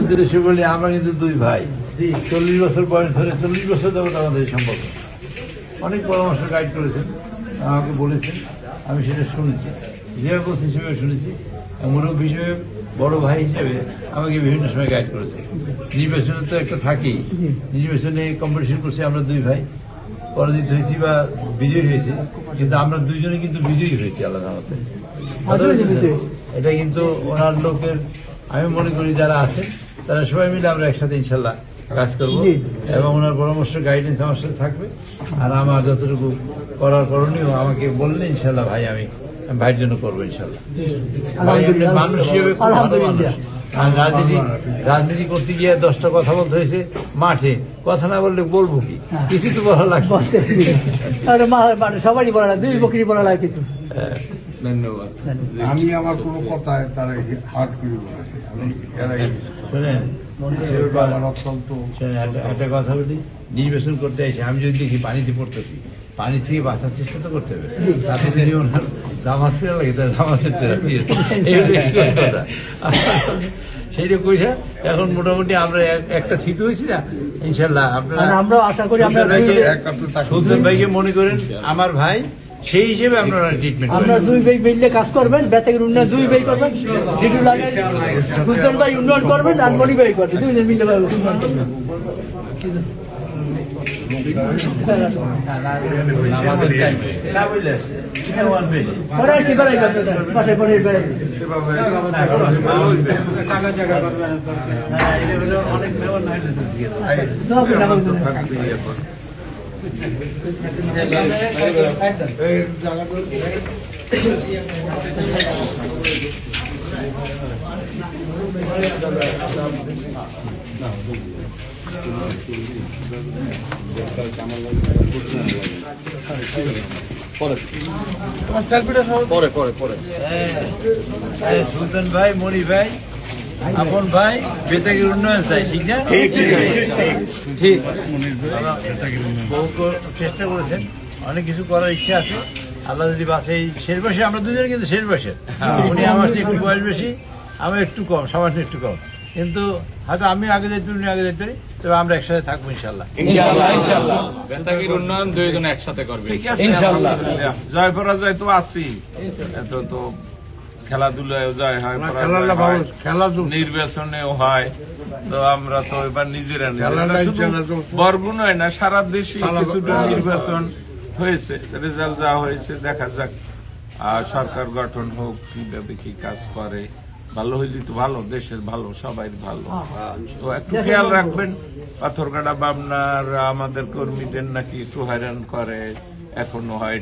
যদি এসে বলি আমরা কিন্তু দুই ভাই 40 বছর বয়স ধরে 40 বছর যাবত আমাদের এই সম্পর্ক। অনেক পরামর্শ গাইড করেছেন, আমাকে বলেছেন, আমি সেটা শুনেছি, যেভাবে বলছি সেভাবে শুনেছি। মুরব্বী হিসেবে, বড় ভাই হিসেবে আমাকে বিভিন্ন সময় গাইড করেছে। নির্বাচনে তো একটা থাকেই, নির্বাচনে কম্পিটিশন করছি আমরা দুই ভাই, পরাজিত হয়েছি বা বিজয়ী হয়েছি, কিন্তু আমরা দুইজনে কিন্তু বিজয়ী হয়েছি আলাদা মতে। এটা কিন্তু ওনার লোকের, আমি মনে করি যারা আছেন তারা সবাই মিলে আমরা একসাথে ইনশাল্লাহ কাজ করবো এবং ওনার পরামর্শ গাইডেন্স আমার সাথে থাকবে। আর আমার যতটুকু করার করণীয় আমাকে বললে ইনশাল্লাহ ভাই আমি ভাইয়ের জন্য করবো ইনশাল্লাহ। মানুষ হিসেবে খুব ভালো মানুষ। আর রাজনীতি করতে গিয়ে 10টা কথা বলতে হয়েছে মাঠে, কথা না বললে বলবো কি, কিছু তো বলা লাগবে, সবারই বলা লাগে, দুই বকরি বলা লাগে কিছু। ধন্যবাদ। আমি আমার কোনো কথা তারা হার্ট করি একটা কথা বলি, নির্বাচন করতে এসে আমি যদি দেখি পানিতে পড়তেছি, পানি থেকে বাঁচার চেষ্টা তো করতে হবে। তাতে যদি ওনার জামা ছেড়ে লাগে তার জামা ছেড়তে কথা সেইটা কইসা এখন মোটামুটি আমরা একটা থিত হয়েছি না ইনশাল্লাহ। আপনারা আমরা আশা করি সুলতান ভাইকে মনে করেন আমার ভাই, সেই হিসেবে আপনারা ট্রিটমেন্ট আমরা দুই ভাই মিললে কাজ করবেন, বেতাগের উন্নয়ন দুই ভাই করবেন, সুলতান ভাই উন্নয়ন করবেন আর মনি ভাই করবেন, দুইজন মিললে উন্নয়ন করবেন। সুলতান ভাই, মনি ভাই, আপন ভাই, বেতাগের উন্নয়ন চাই, ঠিক না? ঠিক। বহু চেষ্টা করেছেন, অনেক কিছু করার ইচ্ছা আছে। আল্লাহ যদি বাসে শেষ বয়সে, আমরা দুজনে কিন্তু শেষ বয়সে, উনি আমার চেয়ে একটু বয়স বেশি, আমার একটু কম, সামান্য একটু কম, কিন্তু হয়তো আমি আগে যেতে পারি, উনি আগে যেতে পারি, তবে আমরা একসাথে থাকবো ইনশাল্লাহ। বেতাগীর উন্নয়ন দুইজনে একসাথে করবে ইনশাল্লাহ। জয় পরাজয় তো আছি, এত তো খেলাধুলায় জয় হয়, নির্বাচনেও হয়। তো আমরা তো এবার নিজেরা বরগুন হয় না, সারা দেশে কিছুটা নির্বাচন হয়েছে, রেজাল্ট যা হয়েছে দেখা যাক। সরকার গঠন হোক, কিভাবে কি কাজ করে, ভালো হইলে তো ভালো, দেশের ভালো, সবাই ভালো। তো একটু খেয়াল রাখবেন, পাথরঘাটা বামনার আমাদের কর্মীদের নাকি একটু হয়রান করে, এখনো হয়,